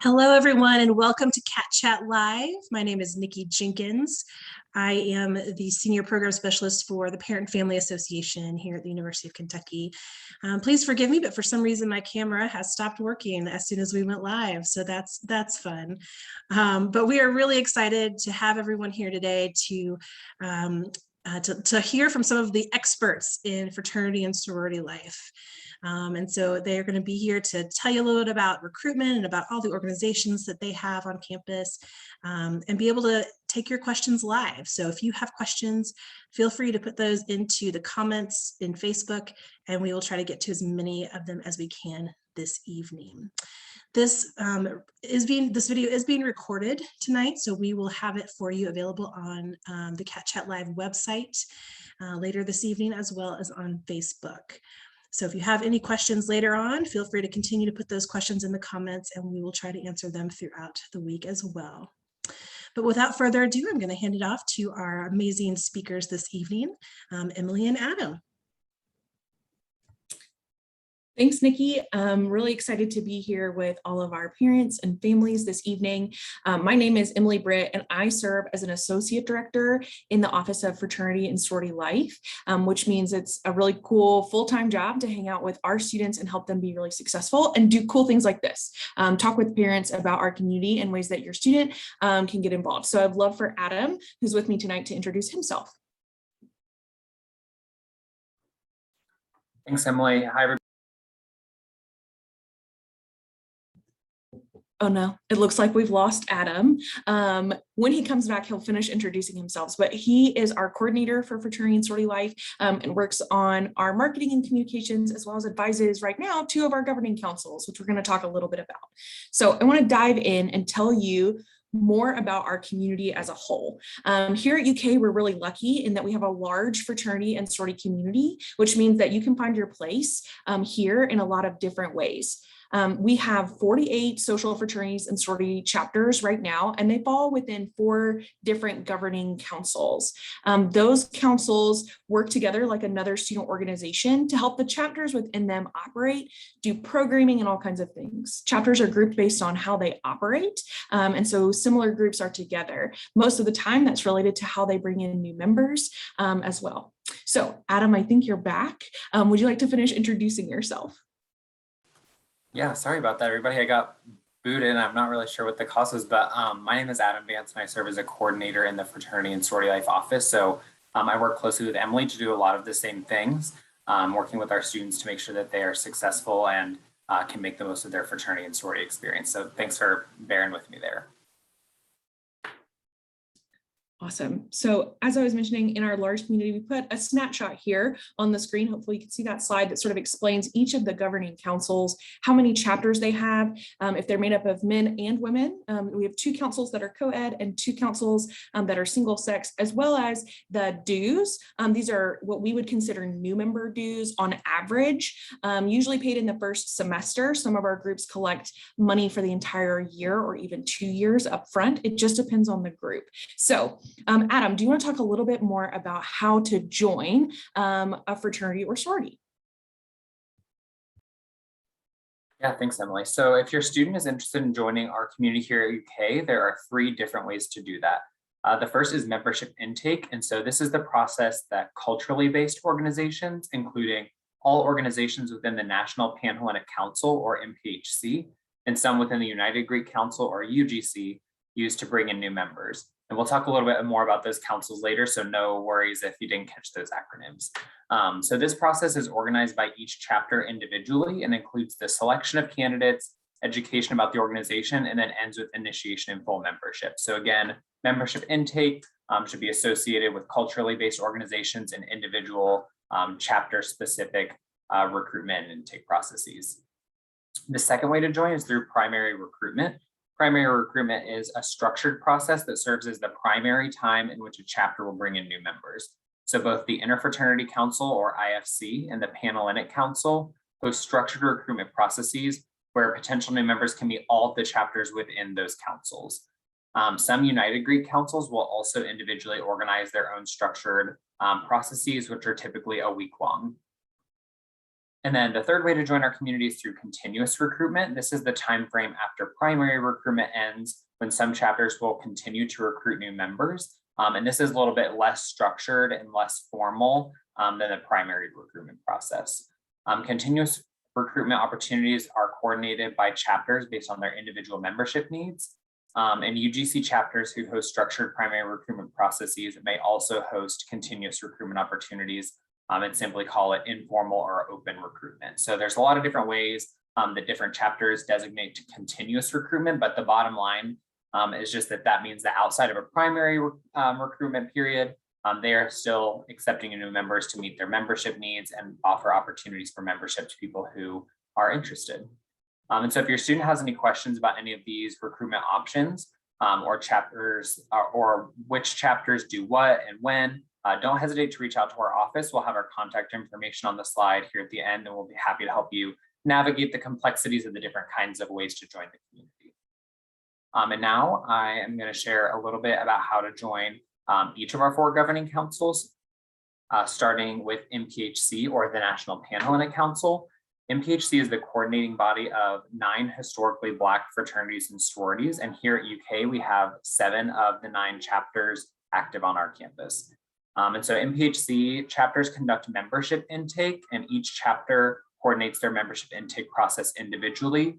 Hello, everyone, and welcome to Cat Chat Live. My name is Nikki Jenkins. I am the Senior Program Specialist for the Parent and Family Association here at the University of Kentucky. Please forgive me, but for some reason my camera has stopped working as soon as we went live, so that's fun. But we are really excited to have everyone here today to hear from some of the experts in fraternity and sorority life. And so they're going to be here to tell you a little bit about recruitment and about all the organizations that they have on campus, and be able to take your questions live. So if you have questions, feel free to put those into the comments in Facebook, and we will try to get to as many of them as we can this evening. This video is being recorded tonight, so we will have it for you available on the Cat Chat Live website later this evening, as well as on Facebook. So if you have any questions later on, feel free to continue to put those questions in the comments, and we will try to answer them throughout the week as well. But without further ado, I'm going to hand it off to our amazing speakers this evening, Emily and Adam. Thanks, Nikki. I'm really excited to be here with all of our parents and families this evening. My name is Emily Britt, and I serve as an Associate Director in the Office of Fraternity and Sorority Life, which means it's a really cool full-time job to hang out with our students and help them be really successful and do cool things like this. Talk with parents about our community and ways that your student can get involved. So I'd love for Adam, who's with me tonight, to introduce himself. Thanks, Emily. Hi, everybody. Oh no, it looks like we've lost Adam. When he comes back, he'll finish introducing himself, but he is our coordinator for Fraternity and Sorority Life, and works on our marketing and communications, as well as advises right now 2 of our governing councils, which we're going to talk a little bit about. So I want to dive in and tell you more about our community as a whole. Here at UK, we're really lucky in that we have a large fraternity and sorority community, which means that you can find your place here in a lot of different ways. We have 48 social fraternities and sorority chapters right now, and they fall within 4 different governing councils. Those councils work together like another student organization to help the chapters within them operate, do programming, and all kinds of things. Chapters are grouped based on how they operate, and so similar groups are together. Most of the time, that's related to how they bring in new members as well. So, Adam, I think you're back. Would you like to finish introducing yourself? Yeah, sorry about that, everybody. I got booted and I'm not really sure what the cause was, but my name is Adam Vance and I serve as a coordinator in the Fraternity and Sorority Life office. So I work closely with Emily to do a lot of the same things, working with our students to make sure that they are successful and can make the most of their fraternity and sorority experience. So thanks for bearing with me there. Awesome. So as I was mentioning, in our large community, we put a snapshot here on the screen. Hopefully you can see that slide that sort of explains each of the governing councils, how many chapters they have, if they're made up of men and women. We have 2 councils that are co-ed and 2 councils that are single sex, as well as the dues. These are what we would consider new member dues on average, usually paid in the first semester. Some of our groups collect money for the entire year or even 2 years up front. It just depends on the group. So Adam, do you want to talk a little bit more about how to join a fraternity or sorority? Yeah, thanks, Emily. So if your student is interested in joining our community here at UK, there are 3 different ways to do that. The first is membership intake. And so this is the process that culturally based organizations, including all organizations within the National Panhellenic Council or MPHC, and some within the United Greek Council or UGC, use to bring in new members. And we'll talk a little bit more about those councils later, so no worries if you didn't catch those acronyms. So this process is organized by each chapter individually and includes the selection of candidates, education about the organization, and then ends with initiation and full membership. So again, membership intake should be associated with culturally based organizations and individual chapter-specific recruitment and intake processes. The second way to join is through primary recruitment. Primary recruitment is a structured process that serves as the primary time in which a chapter will bring in new members. So both the Interfraternity Council or IFC and the Panhellenic Council host structured recruitment processes where potential new members can meet all of the chapters within those councils. Some United Greek councils will also individually organize their own structured processes, which are typically a week long. And then the third way to join our community is through continuous recruitment. This is the time frame after primary recruitment ends, when some chapters will continue to recruit new members. And this is a little bit less structured and less formal than the primary recruitment process. Continuous recruitment opportunities are coordinated by chapters based on their individual membership needs. And UGC chapters who host structured primary recruitment processes may also host continuous recruitment opportunities and simply call it informal or open recruitment. So there's a lot of different ways that different chapters designate to continuous recruitment, but the bottom line is just that means that outside of a primary recruitment period, they are still accepting new members to meet their membership needs and offer opportunities for membership to people who are interested. And so if your student has any questions about any of these recruitment options or chapters or which chapters do what and when, don't hesitate to reach out to our office. We'll have our contact information on the slide here at the end, and we'll be happy to help you navigate the complexities of the different kinds of ways to join the community. And now I am going to share a little bit about how to join each of our 4 governing councils, starting with MPHC, or the National Panhellenic Council. MPHC is the coordinating body of 9 historically Black fraternities and sororities. And here at UK, we have 7 of the 9 chapters active on our campus. And so MPHC chapters conduct membership intake, and each chapter coordinates their membership intake process individually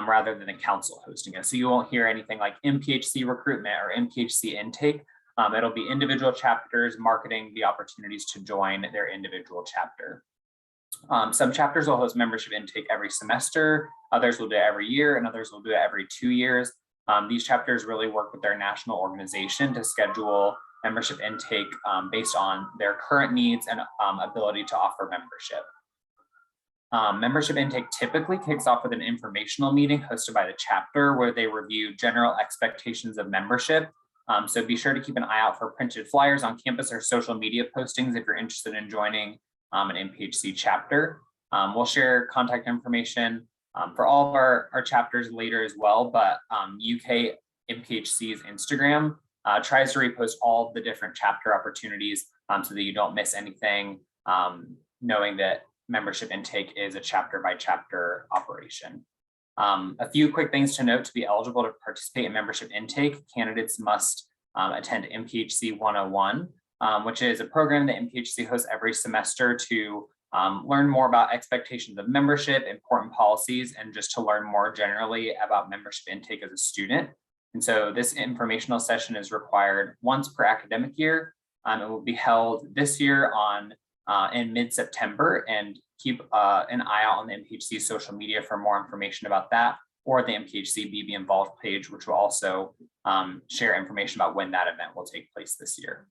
rather than a council hosting it. So you won't hear anything like MPHC recruitment or MPHC intake. It'll be individual chapters marketing the opportunities to join their individual chapter. Some chapters will host membership intake every semester, others will do it every year, and others will do it every 2 years. These chapters really work with their national organization to schedule membership intake based on their current needs and ability to offer membership. Membership intake typically kicks off with an informational meeting hosted by the chapter where they review general expectations of membership. So be sure to keep an eye out for printed flyers on campus or social media postings if you're interested in joining an MPHC chapter. We'll share contact information for all of our chapters later as well, but UK MPHC's Instagram tries to repost all of the different chapter opportunities so that you don't miss anything, knowing that membership intake is a chapter by chapter operation. A few quick things to note: to be eligible to participate in membership intake, candidates must attend MPHC 101, which is a program that MPHC hosts every semester to learn more about expectations of membership, important policies, and just to learn more generally about membership intake as a student. And so this informational session is required once per academic year. It will be held this year in mid-September, and keep an eye out on the MPHC social media for more information about that, or the MPHC BB Involved page, which will also share information about when that event will take place this year.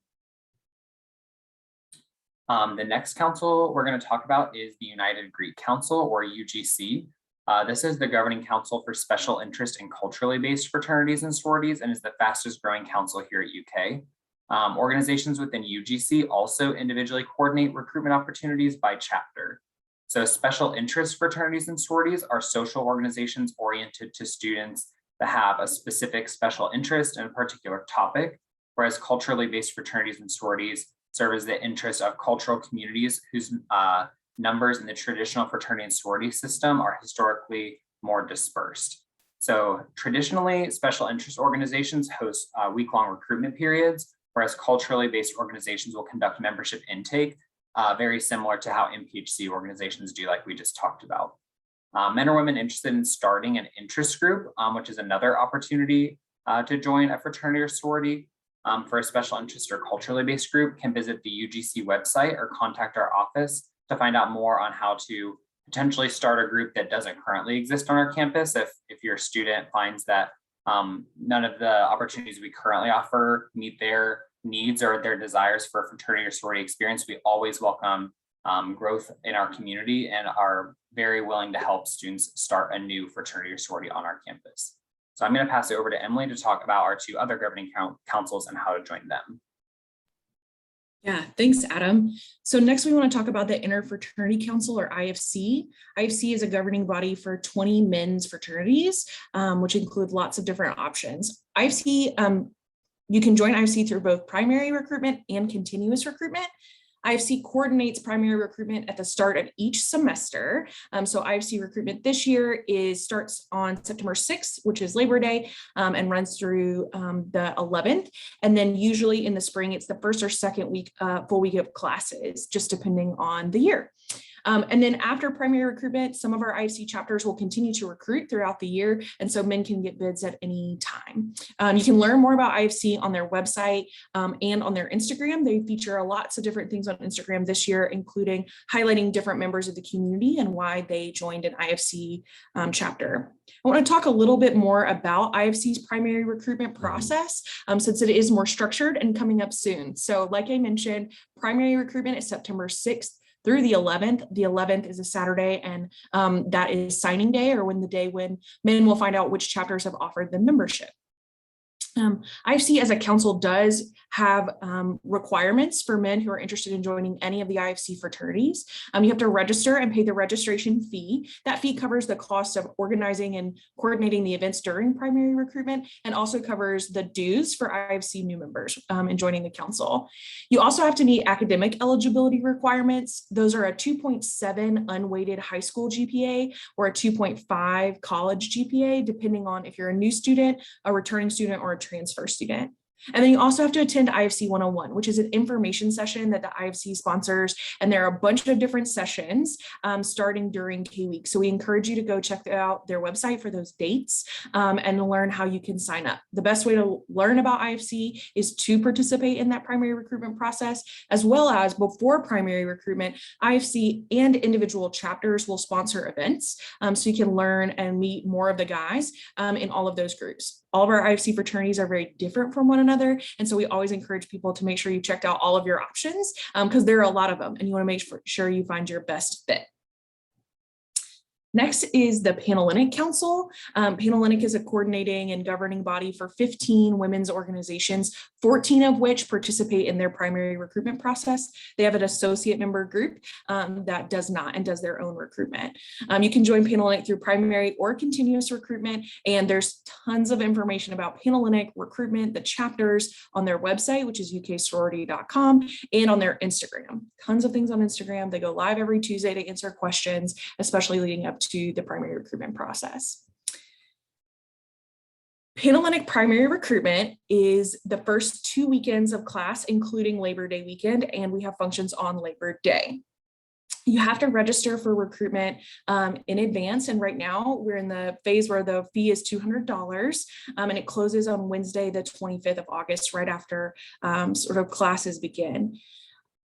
The next council we're going to talk about is the United Greek Council, or UGC. This is the governing council for special interest in culturally based fraternities and sororities, and is the fastest growing council here at UK. Organizations within UGC also individually coordinate recruitment opportunities by chapter. So special interest fraternities and sororities are social organizations oriented to students that have a specific special interest in a particular topic, whereas culturally based fraternities and sororities serve as the interest of cultural communities whose numbers in the traditional fraternity and sorority system are historically more dispersed. So traditionally, special interest organizations host week-long recruitment periods, whereas culturally based organizations will conduct membership intake, very similar to how MPHC organizations do, like we just talked about. Men or women interested in starting an interest group, which is another opportunity to join a fraternity or sorority for a special interest or culturally based group, can visit the UGC website or contact our office to find out more on how to potentially start a group that doesn't currently exist on our campus. If your student finds that none of the opportunities we currently offer meet their needs or their desires for a fraternity or sorority experience, we always welcome growth in our community and are very willing to help students start a new fraternity or sorority on our campus. So I'm going to pass it over to Emily to talk about our 2 other governing councils and how to join them. Yeah, thanks, Adam. So next we want to talk about the Interfraternity Council, or IFC. IFC is a governing body for 20 men's fraternities, which include lots of different options. IFC, you can join IFC through both primary recruitment and continuous recruitment. IFC coordinates primary recruitment at the start of each semester. So IFC recruitment this year starts on September 6th, which is Labor Day, and runs through the 11th. And then usually in the spring, it's the first or second week, full week of classes, just depending on the year. And then after primary recruitment, some of our IFC chapters will continue to recruit throughout the year. And so men can get bids at any time. You can learn more about IFC on their website and on their Instagram. They feature lots of different things on Instagram this year, including highlighting different members of the community and why they joined an IFC chapter. I want to talk a little bit more about IFC's primary recruitment process since it is more structured and coming up soon. So like I mentioned, primary recruitment is September 6th through the 11th. The 11th is a Saturday, and that is signing day, or when men will find out which chapters have offered them membership. IFC as a council does have requirements for men who are interested in joining any of the IFC fraternities. You have to register and pay the registration fee. That fee covers the cost of organizing and coordinating the events during primary recruitment, and also covers the dues for IFC new members in joining the council. You also have to meet academic eligibility requirements. Those are a 2.7 unweighted high school GPA or a 2.5 college GPA, depending on if you're a new student, a returning student, or a transfer student. And then you also have to attend IFC 101, which is an information session that the IFC sponsors. And there are a bunch of different sessions starting during K-Week. So we encourage you to go check out their website for those dates and learn how you can sign up. The best way to learn about IFC is to participate in that primary recruitment process, as well as before primary recruitment, IFC and individual chapters will sponsor events. So you can learn and meet more of the guys in all of those groups. All of our IFC fraternities are very different from one another. And so we always encourage people to make sure you checked out all of your options because there are a lot of them and you want to make sure you find your best fit. Next is the Panhellenic Council. Panhellenic is a coordinating and governing body for 15 women's organizations, 14 of which participate in their primary recruitment process. They have an associate member group that does not and does their own recruitment. You can join Panhellenic through primary or continuous recruitment, and there's tons of information about Panhellenic recruitment, the chapters on their website, which is uksorority.com, and on their Instagram. Tons of things on Instagram. They go live every Tuesday to answer questions, especially leading up to the primary recruitment process. Panhellenic primary recruitment is the first 2 weekends of class, including Labor Day weekend, and we have functions on Labor Day. You have to register for recruitment in advance, and right now we're in the phase where the fee is $200, and it closes on Wednesday, the 25th of August, right after sort of classes begin.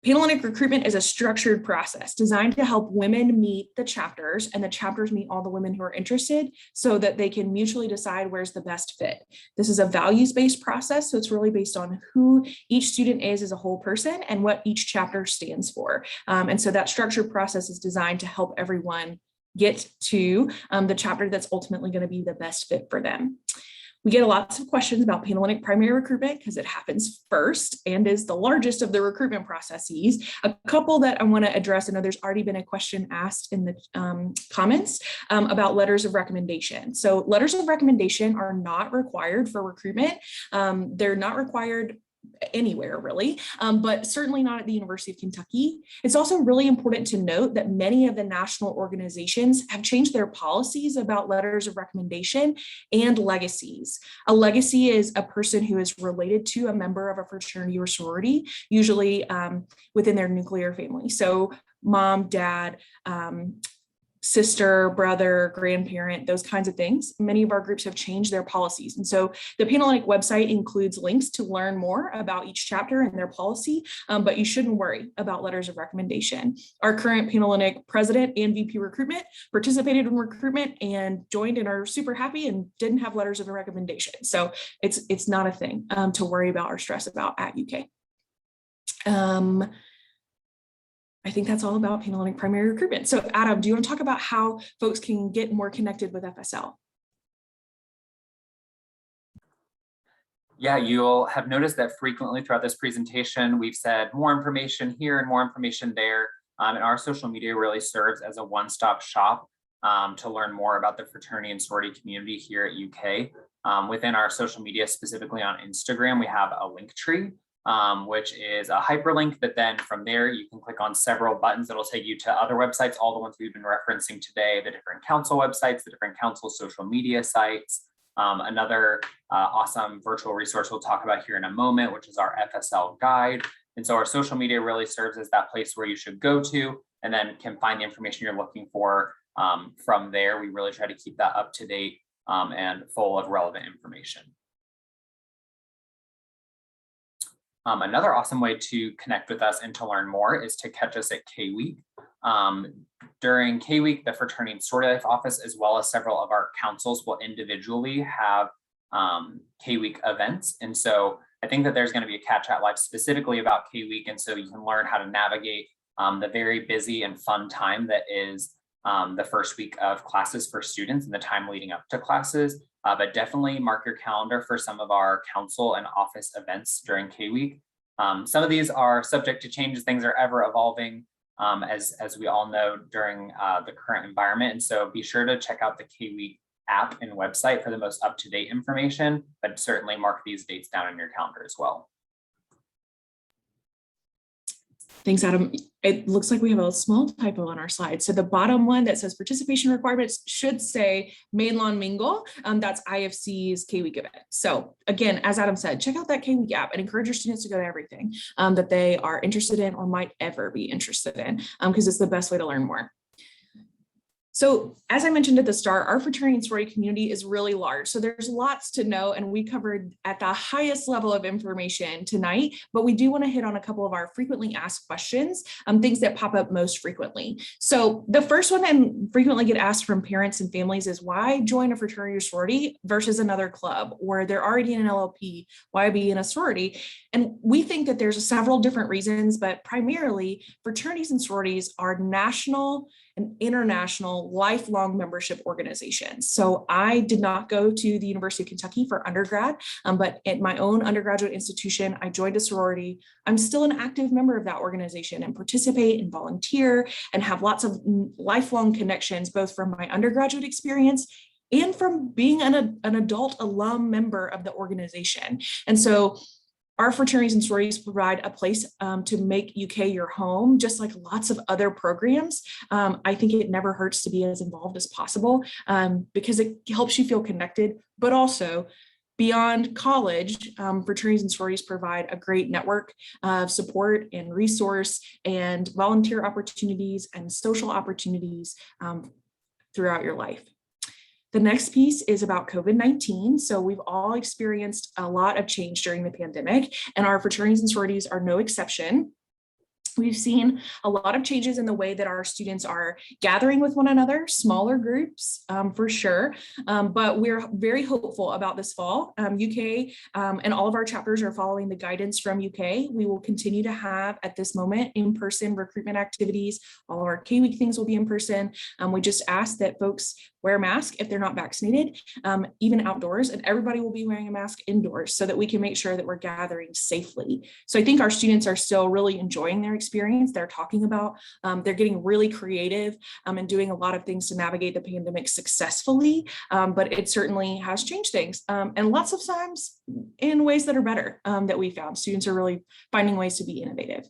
Panhellenic recruitment is a structured process designed to help women meet the chapters, and the chapters meet all the women who are interested so that they can mutually decide where's the best fit. This is a values-based process, so it's really based on who each student is as a whole person and what each chapter stands for. And so that structured process is designed to help everyone get to the chapter that's ultimately going to be the best fit for them. We get lots of questions about Panhellenic primary recruitment because it happens first and is the largest of the recruitment processes. A couple that I want to address, I know there's already been a question asked in the comments about letters of recommendation. So letters of recommendation are not required for recruitment. They're not required anywhere really, but certainly not at the University of Kentucky. It's also really important to note that many of the national organizations have changed their policies about letters of recommendation and legacies. A legacy is a person who is related to a member of a fraternity or sorority, usually within their nuclear family. So mom, dad, sister, brother, grandparent, those kinds of things. Many of our groups have changed their policies. And so the Panhellenic website includes links to learn more about each chapter and their policy, but you shouldn't worry about letters of recommendation. Our current Panhellenic president and VP recruitment participated in recruitment and joined and are super happy and didn't have letters of recommendation. So it's not a thing to worry about or stress about at UK. I think that's all about Panhellenic primary recruitment. So Adam, do you want to talk about how folks can get more connected with FSL? Yeah, you'll have noticed that frequently throughout this presentation, we've said more information here and more information there. And our social media really serves as a one-stop shop to learn more about the fraternity and sorority community here at UK. Within our social media, specifically on Instagram, we have a link tree. which is a hyperlink that then from there you can click on several buttons that'll take you to other websites, all the ones we've been referencing today, the different council websites, the different council social media sites. Another awesome virtual resource we'll talk about here in a moment, which is our FSL guide. And so our social media really serves as that place where you should go to and then can find the information you're looking for from there. We really try to keep that up to date and full of relevant information. Another awesome way to connect with us and to learn more is to catch us at K-Week. During K-Week, the Fraternity and Sorority Life office, as well as several of our councils, will individually have K-Week events. And so I think that there's going to be a Catch At Live specifically about K-Week. And so you can learn how to navigate the very busy and fun time that is the first week of classes for students and the time leading up to classes. But definitely mark your calendar for some of our council and office events during K-Week. Some of these are subject to change as things are ever evolving, as we all know during the current environment. And so be sure to check out the K-Week app and website for the most up-to-date information, but certainly mark these dates down in your calendar as well. Thanks, Adam. It looks like we have a small typo on our slide. So the bottom one that says participation requirements should say Main Lawn Mingle. That's IFC's K-Week event. So again, as Adam said, check out that K-Week app and encourage your students to go to everything that they are interested in or might ever be interested in, because it's the best way to learn more. So as I mentioned at the start, our fraternity and sorority community is really large. So there's lots to know, and we covered at the highest level of information tonight, but we do want to hit on a couple of our frequently asked questions, things that pop up most frequently. So the first one that frequently get asked from parents and families is why join a fraternity or sorority versus another club, or they're already in an LLP, why be in a sorority? And we think that there's several different reasons, but primarily fraternities and sororities are national and international lifelong membership organizations. So I did not go to the University of Kentucky for undergrad, but at my own undergraduate institution, I joined a sorority. I'm still an active member of that organization and participate and volunteer and have lots of lifelong connections, both from my undergraduate experience and from being an adult alum member of the organization. And so our fraternities and sororities provide a place to make UK your home, just like lots of other programs. I think it never hurts to be as involved as possible because it helps you feel connected, but also beyond college, fraternities and sororities provide a great network of support and resource and volunteer opportunities and social opportunities throughout your life. The next piece is about COVID-19. So we've all experienced a lot of change during the pandemic, and our fraternities and sororities are no exception. We've seen a lot of changes in the way that our students are gathering with one another, smaller groups for sure, but we're very hopeful about this fall. UK and all of our chapters are following the guidance from UK. We will continue to have at this moment in-person recruitment activities. All of our K-Week things will be in person. We just ask that folks wear a mask if they're not vaccinated, even outdoors, and everybody will be wearing a mask indoors so that we can make sure that we're gathering safely. So I think our students are still really enjoying their experience. They're talking about, they're getting really creative and doing a lot of things to navigate the pandemic successfully, but it certainly has changed things and lots of times in ways that are better that we found. Students are really finding ways to be innovative.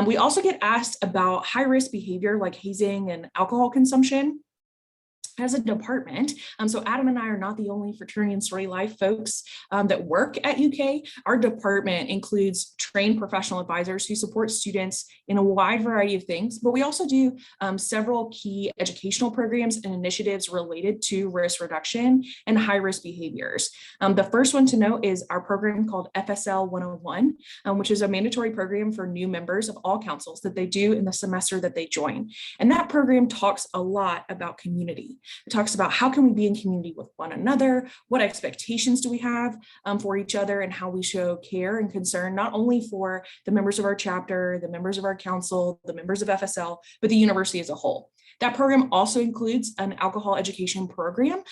We also get asked about high-risk behavior like hazing and alcohol consumption as a department. So Adam and I are not the only fraternity and sorority life folks that work at UK. Our department includes trained professional advisors who support students in a wide variety of things, but we also do several key educational programs and initiatives related to risk reduction and high risk behaviors. The first one to note is our program called FSL 101, which is a mandatory program for new members of all councils that they do in the semester that they join. And that program talks a lot about community. It talks about how can we be in community with one another, what expectations do we have for each other, and how we show care and concern, not only for the members of our chapter, the members of our council, the members of FSL, but the university as a whole. That program also includes an alcohol education program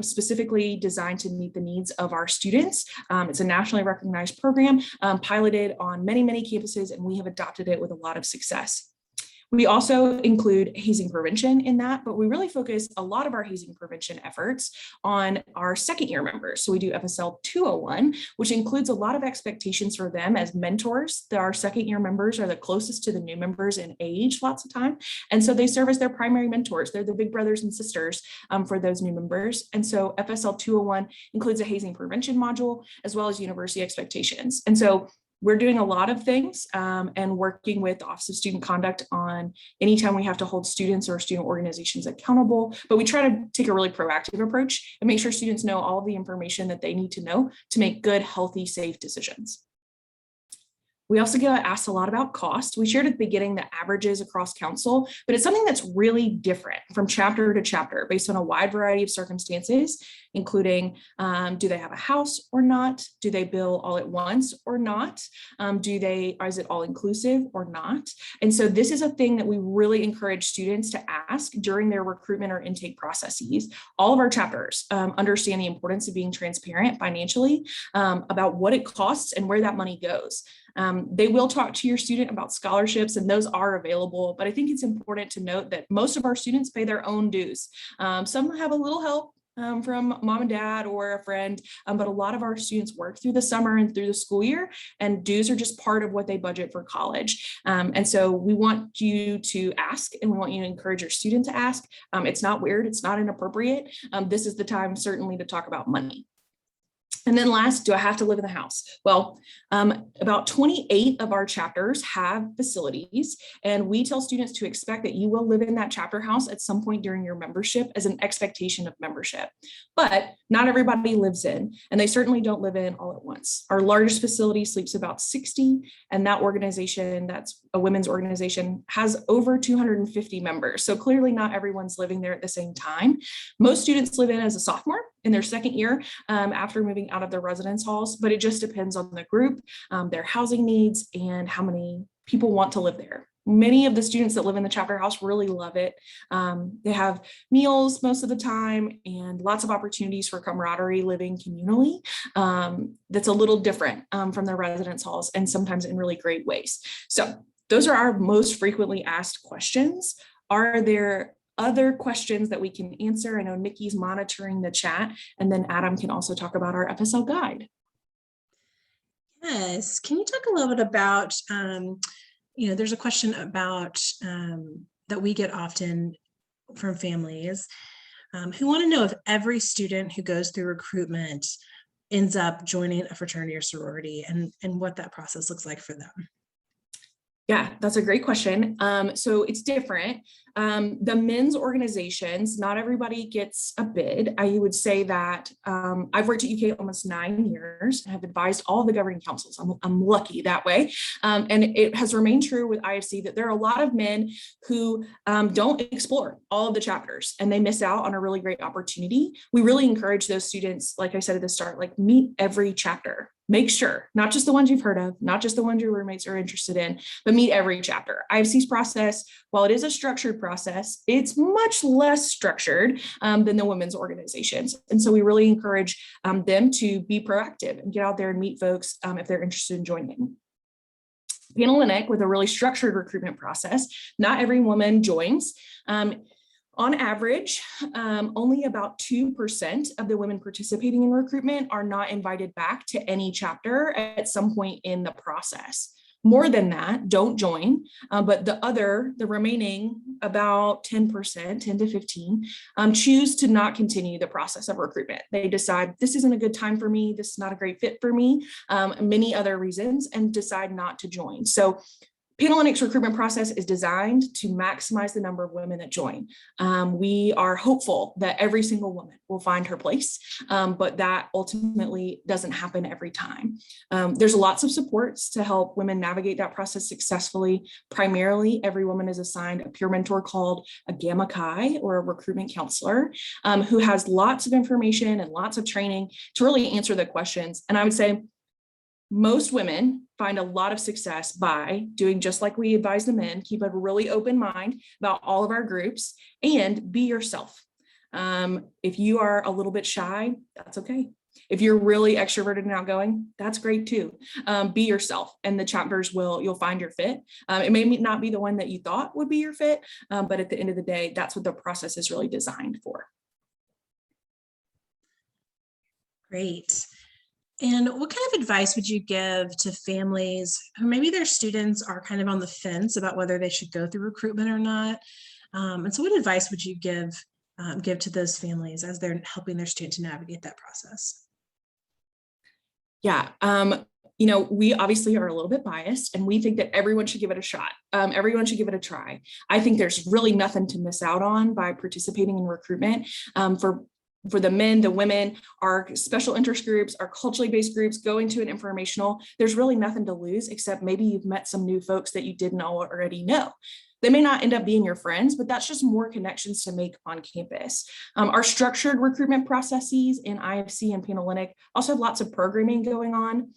specifically designed to meet the needs of our students. It's a nationally recognized program piloted on many, many campuses, and we have adopted it with a lot of success. We also include hazing prevention in that, but we really focus a lot of our hazing prevention efforts on our second year members. So we do FSL 201, which includes a lot of expectations for them as mentors. Our second year members are the closest to the new members in age lots of time. And so they serve as their primary mentors. They're the big brothers and sisters for those new members. And so FSL 201 includes a hazing prevention module as well as university expectations. And so we're doing a lot of things and working with the Office of Student Conduct on anytime we have to hold students or student organizations accountable, but we try to take a really proactive approach and make sure students know all the information that they need to know to make good, healthy, safe decisions. We also get asked a lot about cost. We shared at the beginning the averages across council, but it's something that's really different from chapter to chapter based on a wide variety of circumstances, including do they have a house or not? Do they bill all at once or not? Is it all inclusive or not? And so this is a thing that we really encourage students to ask during their recruitment or intake processes. All of our chapters understand the importance of being transparent financially about what it costs and where that money goes. They will talk to your student about scholarships, and those are available, but I think it's important to note that most of our students pay their own dues. Some have a little help from mom and dad or a friend, but a lot of our students work through the summer and through the school year, and dues are just part of what they budget for college. And so we want you to ask, and we want you to encourage your student to ask. It's not weird, it's not inappropriate. This is the time certainly to talk about money. And then last, do I have to live in the house? Well, about 28 of our chapters have facilities, and we tell students to expect that you will live in that chapter house at some point during your membership as an expectation of membership. But not everybody lives in, and they certainly don't live in all at once. Our largest facility sleeps about 60, and that organization, that's a women's organization, has over 250 members. So clearly not everyone's living there at the same time. Most students live in as a sophomore in their second year after moving out of their residence halls, but it just depends on the group, their housing needs, and how many people want to live there. Many of the students that live in the chapter house really love it. They have meals most of the time and lots of opportunities for camaraderie living communally. That's a little different from their residence halls, and sometimes in really great ways. So those are our most frequently asked questions. Are there other questions that we can answer? I know Nikki's monitoring the chat, and then Adam can also talk about our FSL guide. Yes, can you talk a little bit about, there's a question about that we get often from families who want to know if every student who goes through recruitment ends up joining a fraternity or sorority, and what that process looks like for them. Yeah, that's a great question. So it's different. The men's organizations, not everybody gets a bid. I would say that I've worked at UK almost 9 years and have advised all the governing councils. I'm lucky that way. And it has remained true with IFC that there are a lot of men who don't explore all of the chapters, and they miss out on a really great opportunity. We really encourage those students, like I said at the start, like meet every chapter. Make sure, not just the ones you've heard of, not just the ones your roommates are interested in, but meet every chapter. IFC's process, while it is a structured process, it's much less structured than the women's organizations. And so we really encourage them to be proactive and get out there and meet folks if they're interested in joining. Panhellenic, with a really structured recruitment process, not every woman joins. On average, only about 2% of the women participating in recruitment are not invited back to any chapter at some point in the process. More than that don't join, but the remaining about 10%, 10 to 15, choose to not continue the process of recruitment. They decide this isn't a good time for me, this is not a great fit for me, many other reasons, and decide not to join. So Panhellenic's recruitment process is designed to maximize the number of women that join. We are hopeful that every single woman will find her place, but that ultimately doesn't happen every time. There's lots of supports to help women navigate that process successfully. Primarily, every woman is assigned a peer mentor called a Gamma Chi, or a recruitment counselor, who has lots of information and lots of training to really answer the questions. And I would say most women find a lot of success by doing just like we advise the men: keep a really open mind about all of our groups and be yourself. If you are a little bit shy, that's okay. If you're really extroverted and outgoing, that's great too. Be yourself, and the chapters you'll find your fit. It may not be the one that you thought would be your fit, but at the end of the day, that's what the process is really designed for. Great. And what kind of advice would you give to families who maybe their students are kind of on the fence about whether they should go through recruitment or not? And so what advice would you give to those families as they're helping their student to navigate that process? Yeah, we obviously are a little bit biased, and we think that everyone should give it a shot. Everyone should give it a try. I think there's really nothing to miss out on by participating in recruitment. For the men, the women, our special interest groups, our culturally based groups, going to an informational, there's really nothing to lose, except maybe you've met some new folks that you didn't already know. They may not end up being your friends, but that's just more connections to make on campus. Our structured recruitment processes in IFC and Panhellenic also have lots of programming going on,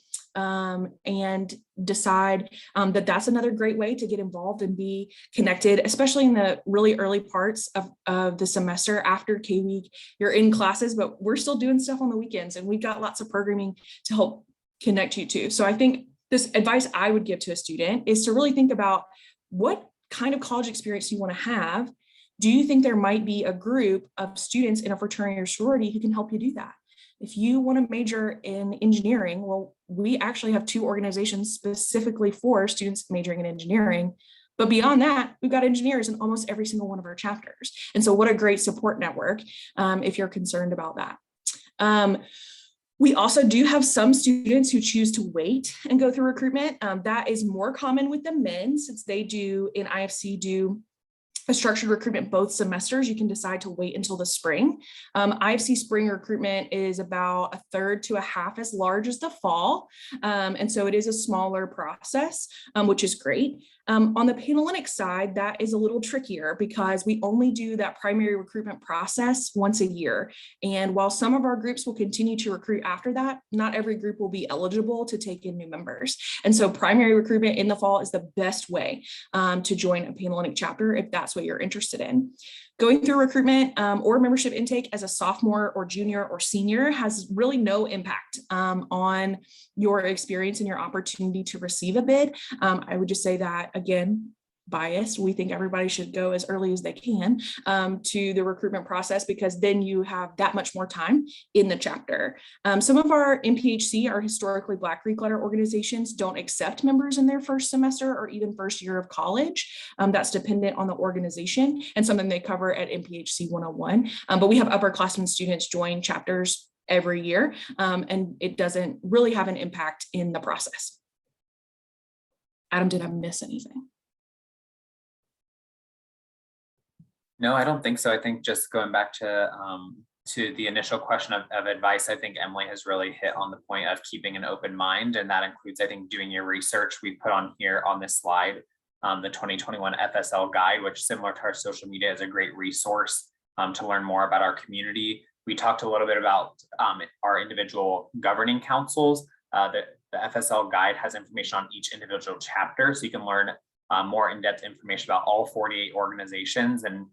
and decide that that's another great way to get involved and be connected, especially in the really early parts of the semester. After K-week, you're in classes, but we're still doing stuff on the weekends, and we've got lots of programming to help connect you to. So I think this advice I would give to a student is to really think about what kind of college experience you want to have. Do you think there might be a group of students in a fraternity or sorority who can help you do that? If you want to major in engineering, well, we actually have 2 organizations specifically for students majoring in engineering. But beyond that, we've got engineers in almost every single one of our chapters. And so what a great support network if you're concerned about that. We also do have some students who choose to wait and go through recruitment. That is more common with the men, since they do in IFC do a structured recruitment both semesters. You can decide to wait until the spring. IFC spring recruitment is about 1/3 to 1/2 as large as the fall. And so it is a smaller process, which is great. On the Panhellenic side, that is a little trickier because we only do that primary recruitment process once a year. And while some of our groups will continue to recruit after that, not every group will be eligible to take in new members. And so primary recruitment in the fall is the best way to join a Panhellenic chapter if that's what you're interested in. Going through recruitment or membership intake as a sophomore or junior or senior has really no impact on your experience and your opportunity to receive a bid. I would just say that, again, biased, we think everybody should go as early as they can to the recruitment process, because then you have that much more time in the chapter. Some of our MPHC, our historically Black Greek letter organizations, don't accept members in their first semester or even first year of college. That's dependent on the organization and something they cover at MPHC 101. But we have upperclassmen students join chapters every year, and it doesn't really have an impact in the process. Adam, did I miss anything? No, I don't think so. I think just going back to the initial question of advice, I think Emily has really hit on the point of keeping an open mind, and that includes, I think, doing your research. We put on here on this slide the 2021 FSL guide, which, similar to our social media, is a great resource to learn more about our community. We talked a little bit about our individual governing councils. The FSL guide has information on each individual chapter, so you can learn more in-depth information about all 48 organizations, and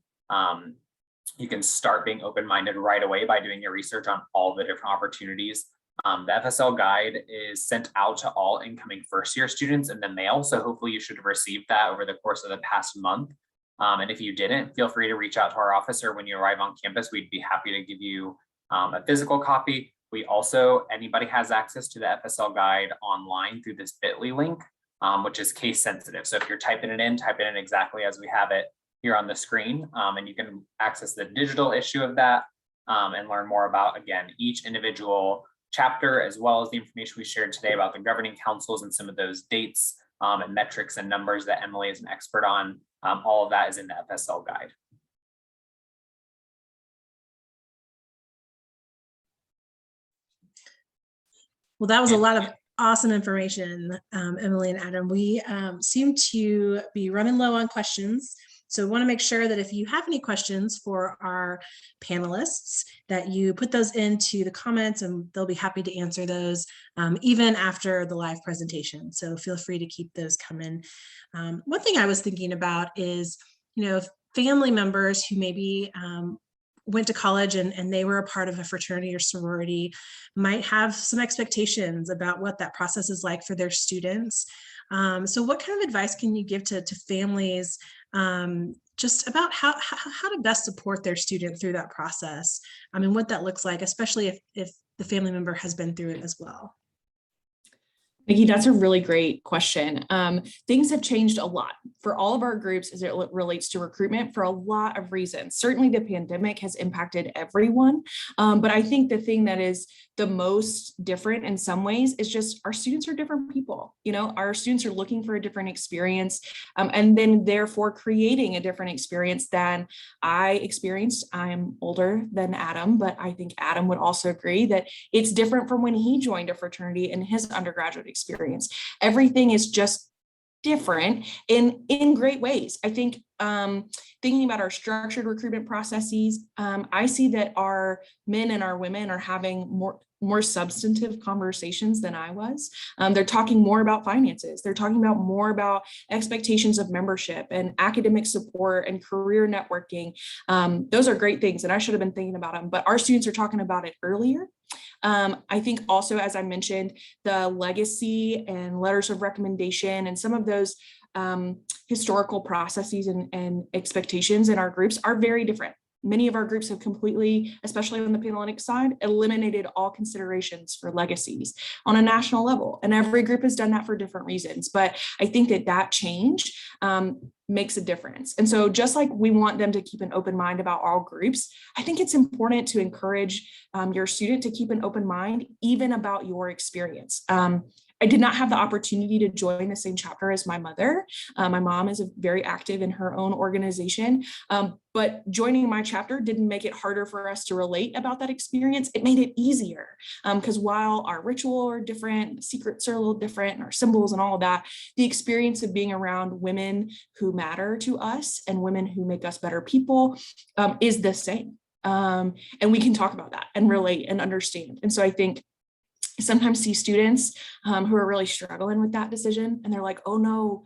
you can start being open-minded right away by doing your research on all the different opportunities. The FSL guide is sent out to all incoming first-year students in the mail, so hopefully you should have received that over the course of the past month. And if you didn't, feel free to reach out to our office, or when you arrive on campus, we'd be happy to give you a physical copy. We also, anybody has access to the FSL guide online through this bit.ly link, which is case sensitive. So if you're typing it in, type it in exactly as we have it here on the screen, and you can access the digital issue of that and learn more about, again, each individual chapter, as well as the information we shared today about the governing councils and some of those dates and metrics and numbers that Emily is an expert on. All of that is in the FSL guide. Well, that was a lot of awesome information, Emily and Adam. We seem to be running low on questions. So we want to make sure that if you have any questions for our panelists, that you put those into the comments, and they'll be happy to answer those even after the live presentation. So feel free to keep those coming. One thing I was thinking about is, family members who maybe went to college and they were a part of a fraternity or sorority might have some expectations about what that process is like for their students. So what kind of advice can you give to families just about how to best support their student through that process? I mean, what that looks like, especially if the family member has been through it as well. Nikki, that's a really great question. Things have changed a lot for all of our groups as it relates to recruitment for a lot of reasons. Certainly the pandemic has impacted everyone, but I think the thing that is the most different in some ways is just our students are different people. You know, our students are looking for a different experience, and then therefore creating a different experience than I experienced. I'm older than Adam, but I think Adam would also agree that it's different from when he joined a fraternity in his undergraduate experience. Everything is just different in great ways. I think thinking about our structured recruitment processes, I see that our men and our women are having more substantive conversations than I was. They're talking more about finances. They're talking about more about expectations of membership and academic support and career networking. Those are great things, and I should have been thinking about them, but our students are talking about it earlier. I think also, as I mentioned, the legacy and letters of recommendation and some of those historical processes and expectations in our groups are very different. Many of our groups have completely, especially on the Panhellenic side, eliminated all considerations for legacies on a national level. And every group has done that for different reasons. But I think that change makes a difference. And so just like we want them to keep an open mind about all groups, I think it's important to encourage your student to keep an open mind, even about your experience. I did not have the opportunity to join the same chapter as my mother. My mom is very active in her own organization, but joining my chapter didn't make it harder for us to relate about that experience. It made it easier because while our ritual are different, secrets are a little different, and our symbols and all of that, the experience of being around women who matter to us and women who make us better people is the same. And we can talk about that and relate and understand. And so I think sometimes see students who are really struggling with that decision, and they're like, oh no,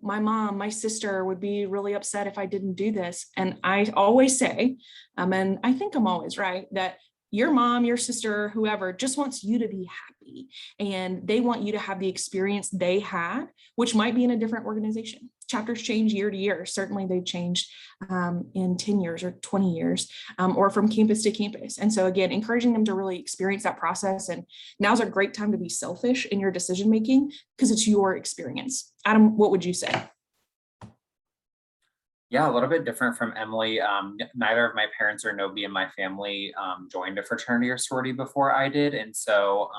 my mom, my sister would be really upset if I didn't do this. And I always say, and I think I'm always right, that your mom, your sister, whoever just wants you to be happy, and they want you to have the experience they had, which might be in a different organization. Chapters change year to year. Certainly they've changed in 10 years or 20 years, or from campus to campus. And so again, encouraging them to really experience that process. And now's a great time to be selfish in your decision-making because it's your experience. Adam, what would you say? Yeah, a little bit different from Emily. Neither of my parents or nobody in my family joined a fraternity or sorority before I did. And so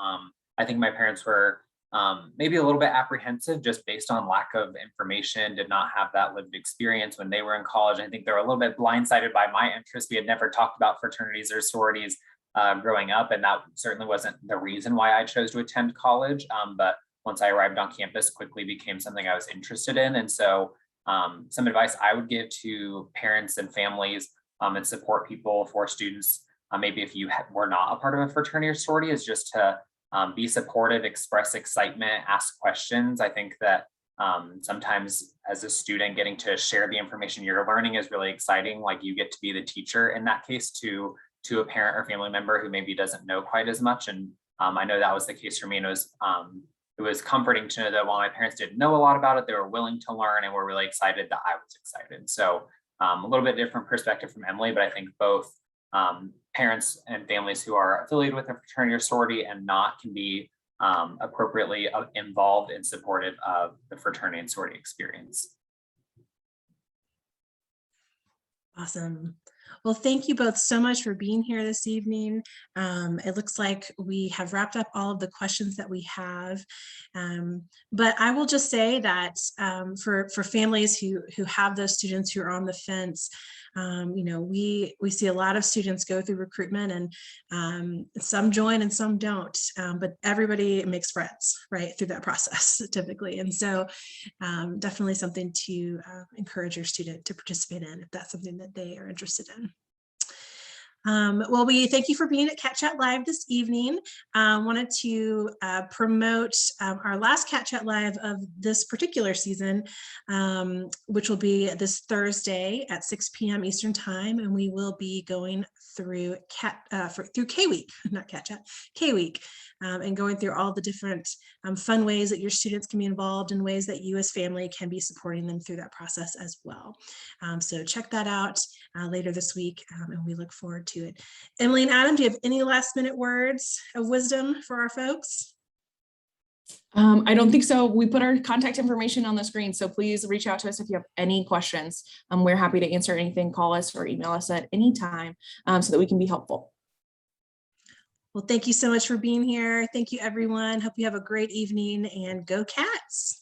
I think my parents were maybe a little bit apprehensive just based on lack of information, did not have that lived experience when they were in college. I think they were a little bit blindsided by my interest. We had never talked about fraternities or sororities growing up, and that certainly wasn't the reason why I chose to attend college. But once I arrived on campus, quickly became something I was interested in. And so some advice I would give to parents and families and support people for students, maybe if you were not a part of a fraternity or sorority, is just to be supportive, express excitement, ask questions. I think that sometimes as a student, getting to share the information you're learning is really exciting. Like you get to be the teacher in that case to a parent or family member who maybe doesn't know quite as much. And I know that was the case for me. And it was comforting to know that while my parents didn't know a lot about it, they were willing to learn and were really excited that I was excited. So a little bit different perspective from Emily, but I think both parents and families who are affiliated with a fraternity or sorority and not can be appropriately involved and supportive of the fraternity and sorority experience. Awesome. Well, thank you both so much for being here this evening. It looks like we have wrapped up all of the questions that we have. But I will just say that for families who have those students who are on the fence, we see a lot of students go through recruitment, and some join and some don't, but everybody makes friends right through that process typically. And so definitely something to encourage your student to participate in if that's something that they are interested in. Well, we thank you for being at Cat Chat Live this evening. Wanted to promote our last Cat Chat Live of this particular season, which will be this Thursday at 6 p.m. Eastern Time, and we will be going through through K-Week, not Cat Chat, K-Week, and going through all the different fun ways that your students can be involved and ways that you as family can be supporting them through that process as well. So check that out later this week, and we look forward to it. Emily and Adam, do you have any last minute words of wisdom for our folks? I don't think so. We put our contact information on the screen, so please reach out to us if you have any questions. We're happy to answer anything. Call us or email us at any time so that we can be helpful. Well, thank you so much for being here. Thank you, everyone. Hope you have a great evening, and go Cats.